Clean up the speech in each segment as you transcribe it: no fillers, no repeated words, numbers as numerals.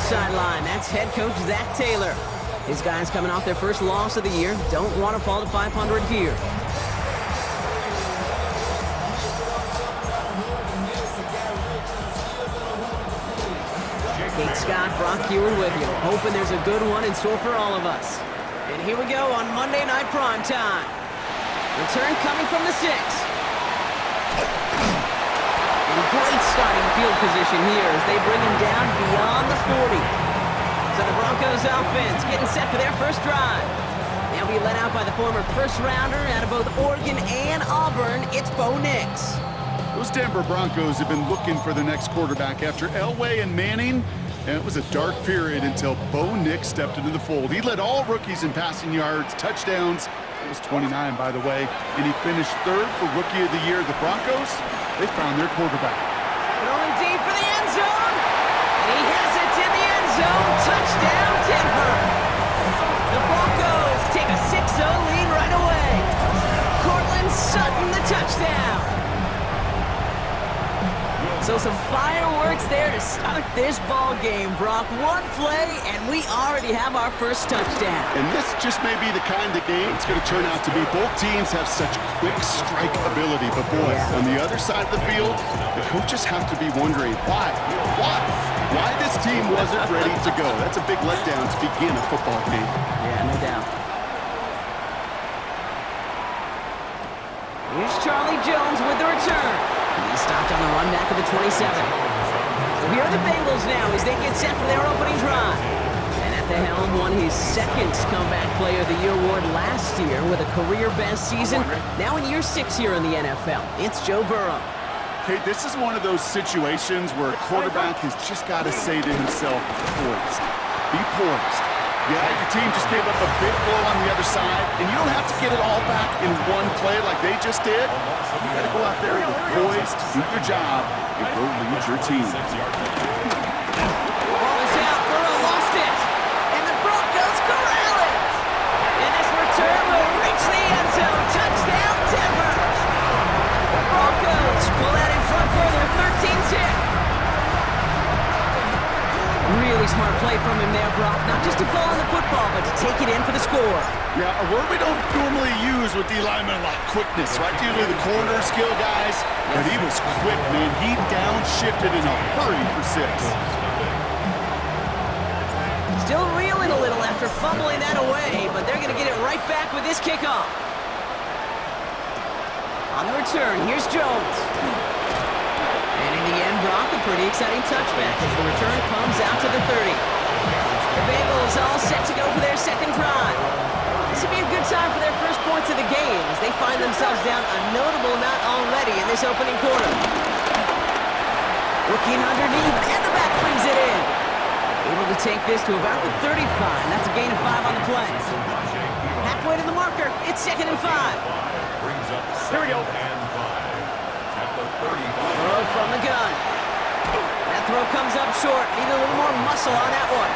sideline. That's head coach Zach Taylor. His guys coming off their first loss of the year don't want to fall to 500 here. Kate Scott, Brock Heward with you, hoping there's a good one in store for all of us. And here we go on Monday Night Prime Time. Return coming from the 6. And great starting field position here as they bring him down beyond the 40. So the Broncos offense getting set for their first drive. They'll be led out by the former first-rounder out of both Oregon and Auburn. It's Bo Nix. Those Denver Broncos have been looking for the next quarterback after Elway and Manning. And it was a dark period until Bo Nix stepped into the fold. He led all rookies in passing yards, touchdowns. It was 29, by the way. And he finished 3rd for Rookie of the Year. The Broncos, they found their quarterback. Throwing deep for the end zone. And he has it in the end zone. Touchdown, Denver. The Broncos take a 6-0 lead right away. Cortland Sutton, the touchdown. So some fireworks there to start this ball game, Brock. One play, and we already have our first touchdown. And this just may be the kind of game it's going to turn out to be. Both teams have such quick strike ability, but boy, on the other side of the field, the coaches have to be wondering why this team wasn't ready to go. That's a big letdown to begin a football game. Yeah, no doubt. Here's Charlie Jones with the return. He stopped on the run back of the 27. So here are the Bengals now as they get set for their opening drive. And at the helm won his 2nd Comeback Player of the Year award last year with a career-best season. Now in year 6 here in the NFL, it's Joe Burrow. Okay, this is one of those situations where a quarterback has just got to say to himself, poised. Be poised. Yeah, your team just gave up a big blow on the other side, and you don't have to get it all back in one play like they just did. You got to go out there with poise to do your job and go lead your team. Ball is out. Burrow lost it. And the Broncos corral it. And this return will reach the end zone. Touchdown, Denver. The Broncos pull that in front further, 13-10. Really smart play from him there, Brock. Not just to fall on the football, but to take it in for the score. Yeah, a word we don't normally use with the lineman a lot. Quickness, right? Usually the corner skill guys. But he was quick, man. He downshifted in a hurry for 6. Still reeling a little after fumbling that away, but they're going to get it right back with this kickoff. On the return, here's Jones. And in the end, Brock, a pretty exciting touchback as the return comes out to the 30. The Bengals all set to go for their 2nd drive. This would be a good time for their first points of the game as they find themselves down a notable amount already in this opening quarter. Looking underneath, and the back brings it in. Able to take this to about the 35. That's a gain of 5 on the play. Halfway to the marker, it's 2nd and 5. Here we go. Throw from the gun. That throw comes up short. Need a little more muscle on that one.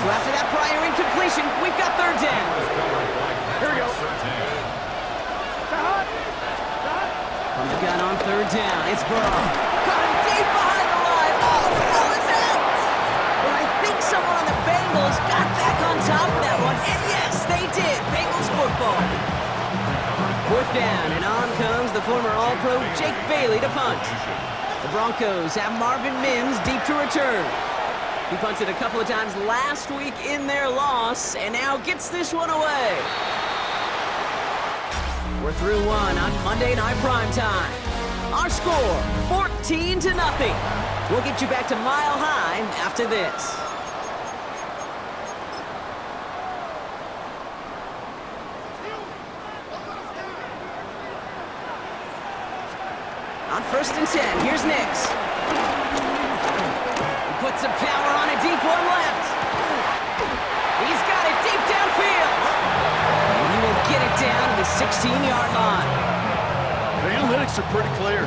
So after that prior incompletion, we've got 3rd down. Here we go. From the gun on 3rd down, it's Burrow. Caught him deep behind the line. Oh, the ball is out. But I think someone on the Bengals got back on top of that one. And yes, they did. Bengals football. 4th down, and on comes the former All-Pro Jake Bailey to punt. The Broncos have Marvin Mims deep to return. He punted a couple of times last week in their loss, and now gets this one away. We're through one on Monday Night Prime Time. Our score, 14-0. We'll get you back to Mile High after this. On 1st and 10, here's Nix. He puts some power on a deep one left. He's got it deep downfield. And he will get it down to the 16-yard line. The analytics are pretty clear.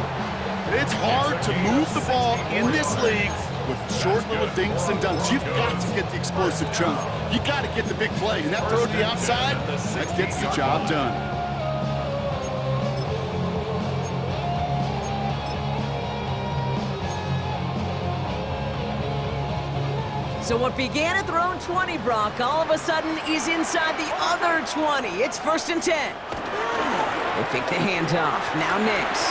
It's hard to move the ball in this league with short little dinks and dunks. You've got to get the explosive chunk. You got to get the big play. And that throw to the outside, that gets the job done. So what began at their own 20, Brock, all of a sudden is inside the other 20. It's 1st and 10. They fake the handoff. Now Nix.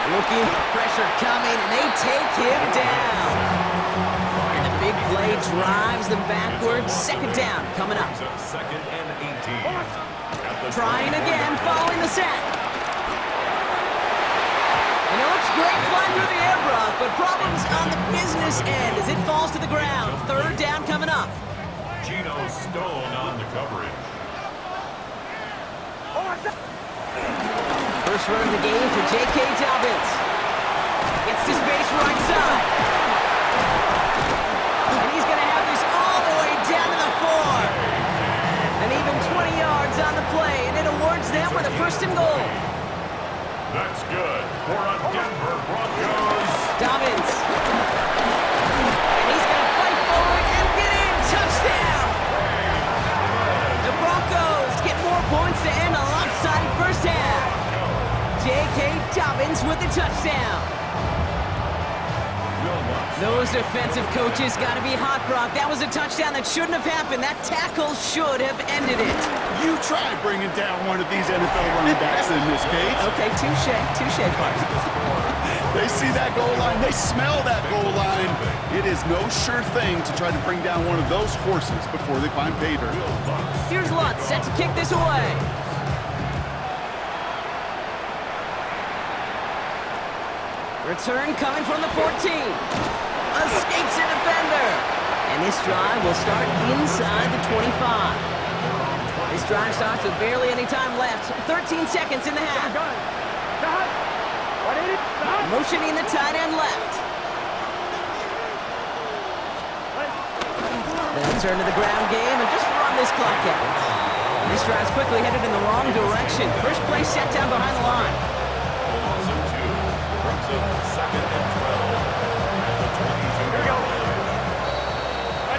Looking, pressure coming, and they take him down. And the big play drives them backwards. 2nd down coming up. 2nd and 18. Trying again, following the sack. And it looks great flying through the air, Brock, but problems on the business end as it falls to the ground. 3rd down coming up. Geno Stone on the coverage. First run of the game for J.K. Dobbins. Gets to space right side. And he's going to have this all the way down to the 4. And even 20 yards on the play, and it awards them with a 1st and goal. That's good for a Denver Broncos. Dobbins. And he's going to fight forward and get in. Touchdown! The Broncos get more points to end a lopsided first half. J.K. Dobbins with the touchdown. Those defensive coaches got to be hot, Brock. That was a touchdown that shouldn't have happened. That tackle should have ended it. You try bringing down one of these NFL running backs in this case. Okay, touche, partner. They see that goal line. They smell that goal line. It is no sure thing to try to bring down one of those horses before they find pay dirt. Here's Lutz set to kick this away. Return coming from the 14. Escapes a defender. And this drive will start inside the 25. This drive starts with barely any time left. 13 seconds in the half. Motioning the tight end left. They'll turn to the ground game and just run this clock out. And this drive's quickly headed in the wrong direction. First play set down behind the line.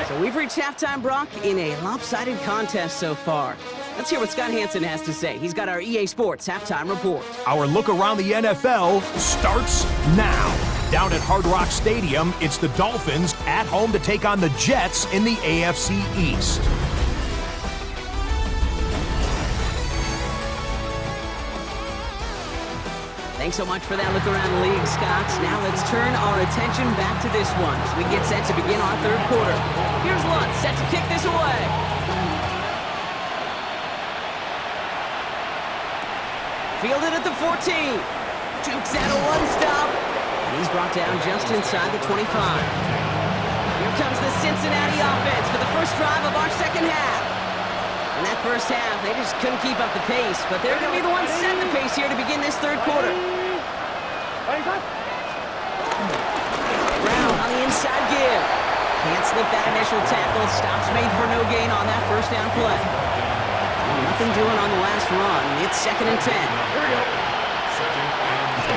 So we've reached halftime, Brock, in a lopsided contest so far. Let's hear what Scott Hansen has to say. He's got our EA Sports halftime report. Our look around the NFL starts now. Down at Hard Rock Stadium, it's the Dolphins at home to take on the Jets in the AFC East. Thanks so much for that look around the league, Scott. Now let's turn our attention back to this one as we get set to begin our 3rd quarter. Here's Lutz set to kick this away. Fielded at the 14. Jukes out a one-stop. And he's brought down just inside the 25. Here comes the Cincinnati offense for the first drive of our 2nd half. In that first half, they just couldn't keep up the pace, but they're going to be the ones setting the pace here to begin this 3rd quarter. Brown on the inside give. Can't slip that initial tackle. Stops made for no gain on that first down play. Nothing doing on the last run. It's 2nd and 10.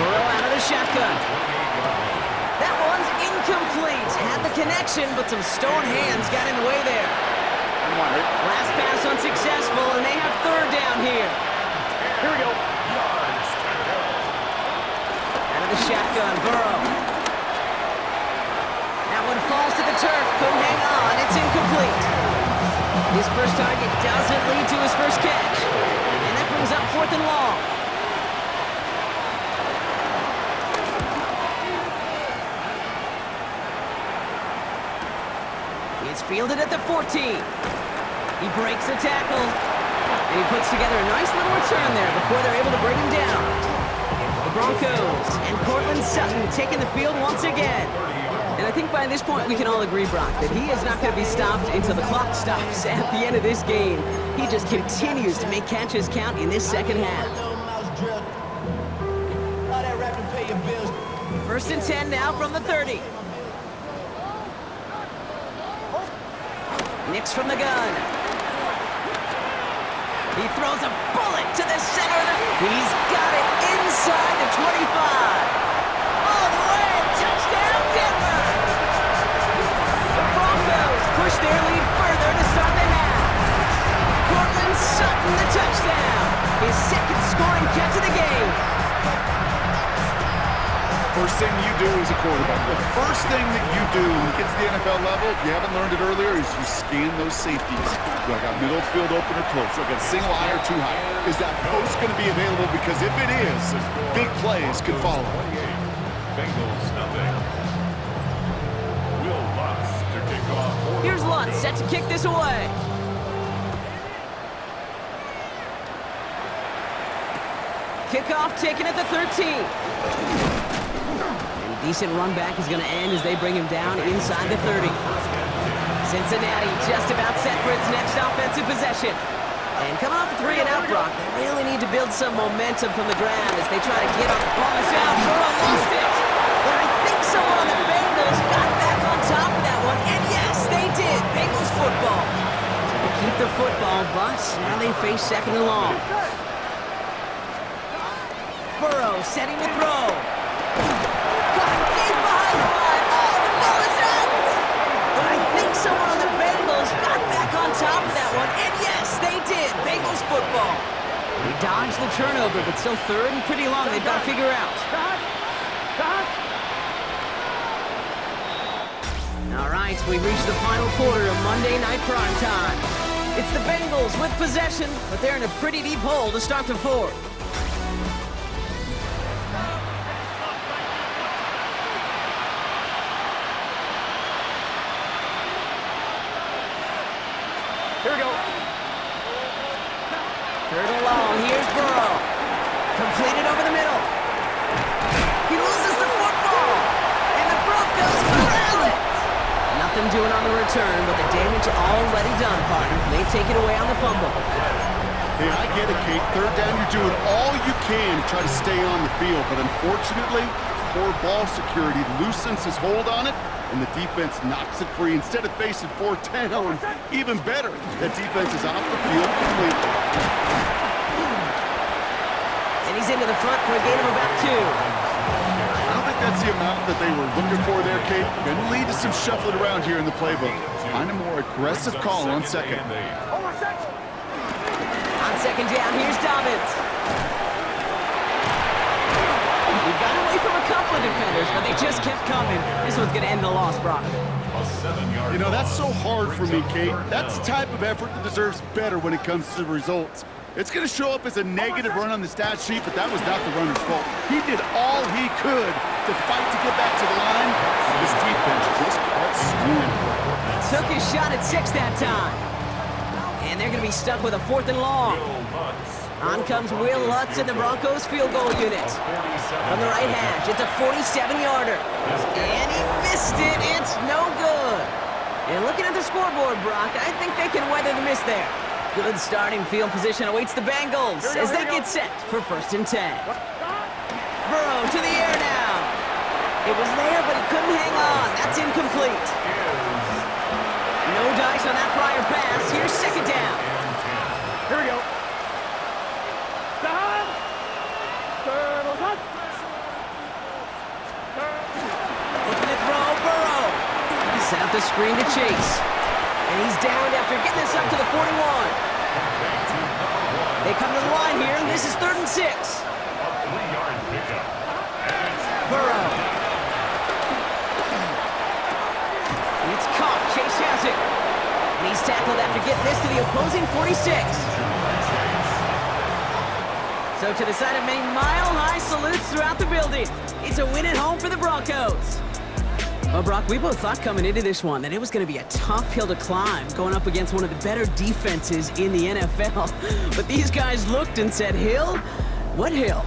Burrow out of the shotgun. That one's incomplete. Had the connection, but some stone hands got in the way there. Last pass unsuccessful, and they have 3rd down here. Here we go. Out of the shotgun, Burrow. That one falls to the turf. Couldn't hang on. It's incomplete. His first target doesn't lead to his first catch. And that brings up 4th and long. It's fielded at the 14. He breaks the tackle, and he puts together a nice little return there before they're able to bring him down. The Broncos and Cortland Sutton taking the field once again. And I think by this point we can all agree, Brock, that he is not going to be stopped until the clock stops at the end of this game. He just continues to make catches count in this 2nd half. 1st and 10 now from the 30. Nix from the gun. He throws a bullet to the center. He's got it inside the 25. All the way. Touchdown, Denver. The Broncos push their lead further to start the half. Cortland Sutton the touchdown. His 2nd scoring catch of the game. first thing you do as a quarterback, the first thing that you do when you get to the NFL level, if you haven't learned it earlier, is you scan those safeties. Do I got middle field open or close? Do I got a single high or too high? Is that post going to be available? Because if it is, big plays could follow. Bengals nothing. Will Lutz to kick off. Here's Lutz set to kick this away. Kickoff taken at the 13. And a decent run back is going to end as they bring him down inside the 30. Cincinnati just about set for its next offensive possession. And coming off a 3-and-out, Brock, they really need to build some momentum from the ground as they try to get up. Ball is out. Burrow lost it. But I think someone on the Bengals got back on top of that one. And yes, they did. Bengals football. So they keep the football, but now they face second and long. Burrow setting the throw. Caught deep behind the line. Oh, the ball is out. But I think someone on the Bengals got back on top of that one. And yes, they did. Bengals football. They dodged the turnover, but still third and pretty long. They've got to figure out. All right, we've reached the final quarter of Monday Night Prime Time. It's the Bengals with possession, but they're in a pretty deep hole to start the fourth. Here we go. Third and long, here's Burrow. Completed over the middle. He loses the football. And the Broncos corral it. Nothing doing on the return, but the damage already done, partner. They take it away on the fumble. Hey, I get it, Kate. Third down, you're doing all you can to try to stay on the field. But unfortunately, poor ball security loosens his hold on it, and the defense knocks it free instead of facing fourth down. Even better, that defense is off the field completely. And he's into the front for a gain of about 2. I don't think that's the amount that they were looking for there, Kate. Going to lead to some shuffling around here in the playbook. Find a more aggressive call on second. On second down, here's Dobbins. We got away from a couple of defenders, but they just kept coming. This one's going to end the loss, Brock. You know, that's so hard for me, Kate. That's the type of effort that deserves better when it comes to the results. It's going to show up as a negative run on the stat sheet, but that was not the runner's fault. He did all he could to fight to get back to the line. This defense just kept swinging. Took his shot at 6 that time. And they're going to be stuck with a 4th and long. On comes Will Lutz in the Broncos field goal unit. From the right hash, it's a 47-yarder. And he missed it. It's no good. And looking at the scoreboard, Brock, I think they can weather the miss there. Good starting field position awaits the Bengals as they get set for 1st and 10. Burrow to the air now. It was there, but he couldn't hang on. That's incomplete. No dice on that prior pass. Here's 2nd down. Here we go. Looking to throw, Burrow. He set up the screen to chase. And he's downed after getting this up to the 41. They come to the line here, and this is 3rd and 6. A 3-yard pickup. Burrow. And it's caught. Chase has it. And he's tackled after getting this to the opposing 46. So to the side of many mile-high salutes throughout the building. It's a win at home for the Broncos. Well, Brock, we both thought coming into this one that it was going to be a tough hill to climb, going up against one of the better defenses in the NFL. But these guys looked and said, Hill? What hill?